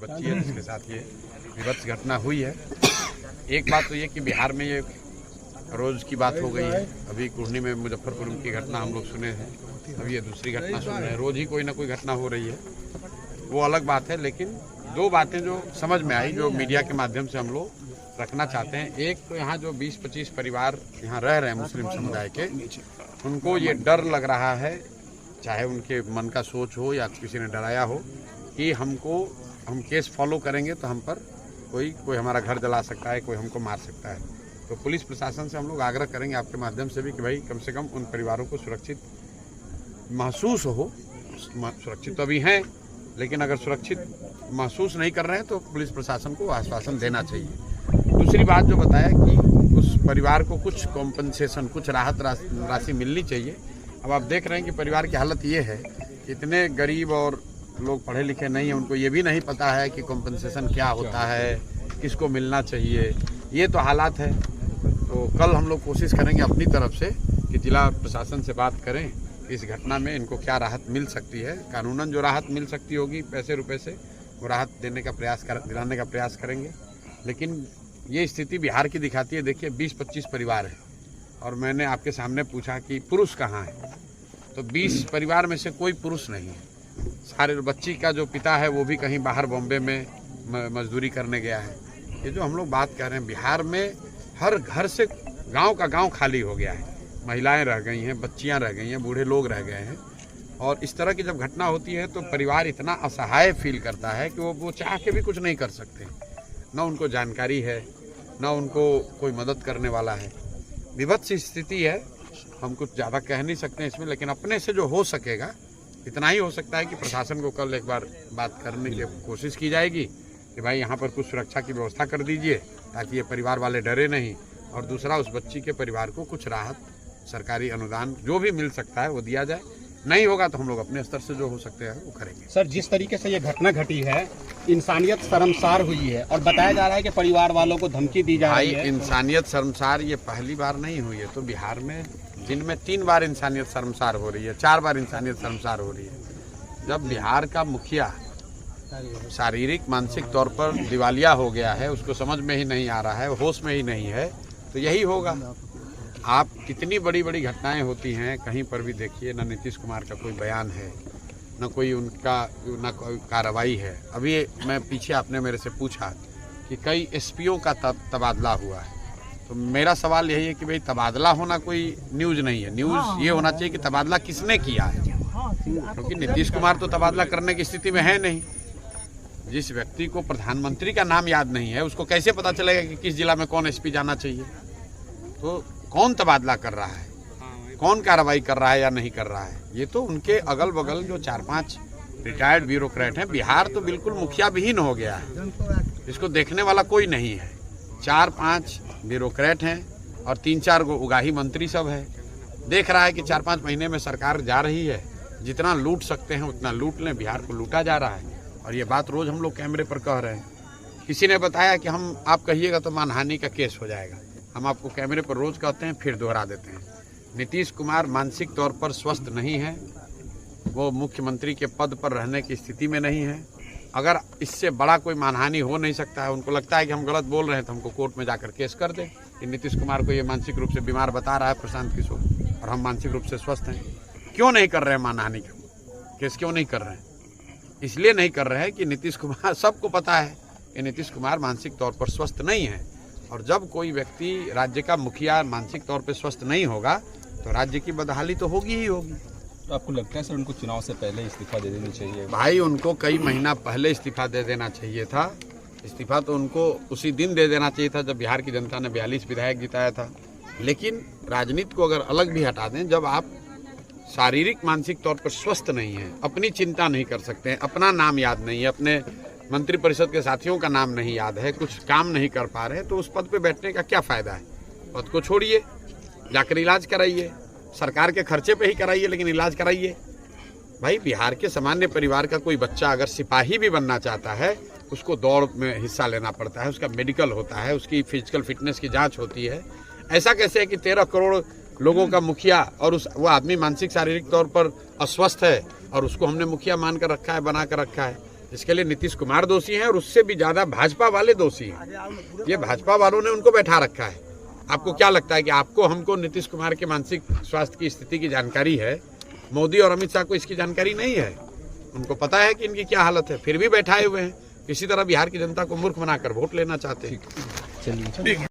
बच्ची है जिसके साथ ये विभत्स घटना हुई है। एक बात तो ये कि बिहार में ये रोज़ की बात हो गई है। अभी कुर्नी में मुजफ्फरपुर की घटना हम लोग सुने हैं, अभी ये दूसरी घटना सुन रहे हैं। रोज़ ही कोई ना कोई घटना हो रही है, वो अलग बात है। लेकिन दो बातें जो समझ में आई, जो मीडिया के माध्यम से हम लोग रखना चाहते हैं। एक तो यहाँ जो 20-25 परिवार यहाँ रह रहे हैं मुस्लिम समुदाय के, उनको ये डर लग रहा है, चाहे उनके मन का सोच हो या किसी ने डराया हो, कि हम केस फॉलो करेंगे तो हम पर कोई हमारा घर जला सकता है, कोई हमको मार सकता है। तो पुलिस प्रशासन से हम लोग आग्रह करेंगे आपके माध्यम से भी कि भाई कम से कम उन परिवारों को सुरक्षित महसूस हो। सुरक्षित तो अभी हैं, लेकिन अगर सुरक्षित महसूस नहीं कर रहे हैं तो पुलिस प्रशासन को आश्वासन देना चाहिए। दूसरी बात जो बताया कि उस परिवार को कुछ कॉम्पनसेशन, कुछ राहत राशि मिलनी चाहिए। अब आप देख रहे हैं कि परिवार की हालत ये है कि इतने गरीब और लोग पढ़े लिखे नहीं हैं, उनको ये भी नहीं पता है कि कॉम्पनसेशन क्या होता है, किसको मिलना चाहिए। ये तो हालात है। तो कल हम लोग कोशिश करेंगे अपनी तरफ से कि जिला प्रशासन से बात करें कि इस घटना में इनको क्या राहत मिल सकती है। कानूनन जो राहत मिल सकती होगी पैसे रुपए से, वो राहत दिलाने का प्रयास करेंगे। लेकिन ये स्थिति बिहार की दिखाती है। देखिए 20-25 परिवार है और मैंने आपके सामने पूछा कि पुरुष कहाँ है, तो 20 परिवार में से कोई पुरुष नहीं है। सारे बच्ची का जो पिता है वो भी कहीं बाहर बॉम्बे में मजदूरी करने गया है। ये जो हम लोग बात कर रहे हैं, बिहार में हर घर से गांव का गांव खाली हो गया है। महिलाएं रह गई हैं, बच्चियां रह गई हैं, बूढ़े लोग रह गए हैं। और इस तरह की जब घटना होती है तो परिवार इतना असहाय फील करता है कि वो चाह के भी कुछ नहीं कर सकते। न उनको जानकारी है, न उनको कोई मदद करने वाला है। विभत्स स्थिति है, हम कुछ ज़्यादा कह नहीं सकते इसमें। लेकिन अपने से जो हो सकेगा इतना ही हो सकता है कि प्रशासन को कल एक बार बात करने की कोशिश की जाएगी कि भाई यहाँ पर कुछ सुरक्षा की व्यवस्था कर दीजिए ताकि ये परिवार वाले डरे नहीं। और दूसरा, उस बच्ची के परिवार को कुछ राहत, सरकारी अनुदान जो भी मिल सकता है वो दिया जाए। नहीं होगा तो हम लोग अपने स्तर से जो हो सकते हैं वो करेंगे। सर, जिस तरीके से ये घटना घटी है, इंसानियत शर्मसार हुई है और बताया जा रहा है कि परिवार वालों को धमकी दी जा रही है। इंसानियत शर्मसार ये पहली बार नहीं हुई है। तो बिहार में दिन में 3 बार इंसानियत शर्मसार हो रही है, 4 बार इंसानियत शर्मसार हो रही है। जब बिहार का मुखिया शारीरिक मानसिक तौर पर दिवालिया हो गया है, उसको समझ में ही नहीं आ रहा है, होश में ही नहीं है, तो यही होगा। आप कितनी बड़ी बड़ी घटनाएं होती हैं, कहीं पर भी देखिए न नीतीश कुमार का कोई बयान है, न कोई उनका न कोई कार्रवाई है। अभी मैं पीछे आपने मेरे से पूछा कि कई एसपीओ का तबादला हुआ है, तो मेरा सवाल यही है कि भाई तबादला होना कोई न्यूज़ नहीं है। न्यूज़ ये होना चाहिए कि तबादला किसने किया है, क्योंकि नीतीश कुमार तो तबादला करने की स्थिति में है नहीं। जिस व्यक्ति को प्रधानमंत्री का नाम याद नहीं है, उसको कैसे पता चलेगा कि किस जिला में कौन एसपी जाना चाहिए। तो कौन तबादला कर रहा है, कौन कार्रवाई कर रहा है या नहीं कर रहा है, ये तो उनके अगल बगल जो 4-5 रिटायर्ड ब्यूरोक्रेट हैं। बिहार तो बिल्कुल मुखिया विहीन हो गया है, इसको देखने वाला कोई नहीं है। 4-5 ब्यूरोक्रेट हैं और 3-4 उगाही मंत्री सब है। देख रहा है कि 4-5 महीने में सरकार जा रही है, जितना लूट सकते हैं उतना लूट लें। बिहार को लूटा जा रहा है और ये बात रोज़ हम लोग कैमरे पर कह रहे हैं। किसी ने बताया कि आप कहिएगा तो मानहानि का केस हो जाएगा। हम आपको कैमरे पर रोज़ कहते हैं, फिर दोहरा देते हैं। नीतीश कुमार मानसिक तौर पर स्वस्थ नहीं है, वो मुख्यमंत्री के पद पर रहने की स्थिति में नहीं है। अगर इससे बड़ा कोई मानहानि हो नहीं सकता है, उनको लगता है कि हम गलत बोल रहे हैं तो हमको कोर्ट में जाकर केस कर दें कि नीतीश कुमार को ये मानसिक रूप से बीमार बता रहा है प्रशांत किशोर, और हम मानसिक रूप से स्वस्थ हैं। क्यों नहीं कर रहे हैं मानहानि का केस, क्यों नहीं कर रहे हैं? इसलिए नहीं कर रहे हैं कि नीतीश कुमार, सबको पता है कि नीतीश कुमार मानसिक तौर पर स्वस्थ नहीं है। और जब कोई व्यक्ति राज्य का मुखिया मानसिक तौर पर स्वस्थ नहीं होगा तो राज्य की बदहाली तो होगी ही होगी। तो आपको लगता है सर उनको चुनाव से पहले इस्तीफा दे देनी चाहिए? भाई उनको कई महीना पहले इस्तीफा दे देना चाहिए था। इस्तीफा तो उनको उसी दिन दे देना चाहिए था जब बिहार की जनता ने 42 विधायक जिताया था। लेकिन राजनीति को अगर अलग भी हटा दें, जब आप शारीरिक मानसिक तौर पर स्वस्थ नहीं हैं, अपनी चिंता नहीं कर सकते हैं, अपना नाम याद नहीं है, अपने मंत्रिपरिषद के साथियों का नाम नहीं याद है, कुछ काम नहीं कर पा रहे हैं, तो उस पद पे बैठने का क्या फ़ायदा है? पद को छोड़िए, जाकर इलाज कराइए, सरकार के खर्चे पे ही कराइए, लेकिन इलाज कराइए। भाई बिहार के सामान्य परिवार का कोई बच्चा अगर सिपाही भी बनना चाहता है, उसको दौड़ में हिस्सा लेना पड़ता है, उसका मेडिकल होता है, उसकी फिजिकल फिटनेस की जाँच होती है। ऐसा कैसे है कि 13 करोड़ लोगों का मुखिया और वो आदमी मानसिक शारीरिक तौर पर अस्वस्थ है और उसको हमने मुखिया मान कर रखा है, बना कर रखा है? इसके लिए नीतीश कुमार दोषी हैं और उससे भी ज्यादा भाजपा वाले दोषी हैं। ये भाजपा वालों ने उनको बैठा रखा है। आपको क्या लगता है कि आपको हमको नीतीश कुमार के मानसिक स्वास्थ्य की स्थिति की जानकारी है, मोदी और अमित शाह को इसकी जानकारी नहीं है? उनको पता है कि इनकी क्या हालत है, फिर भी बैठाए हुए हैं। किसी तरह बिहार की जनता को मूर्ख बनाकर वोट लेना चाहते हैं। चलिए।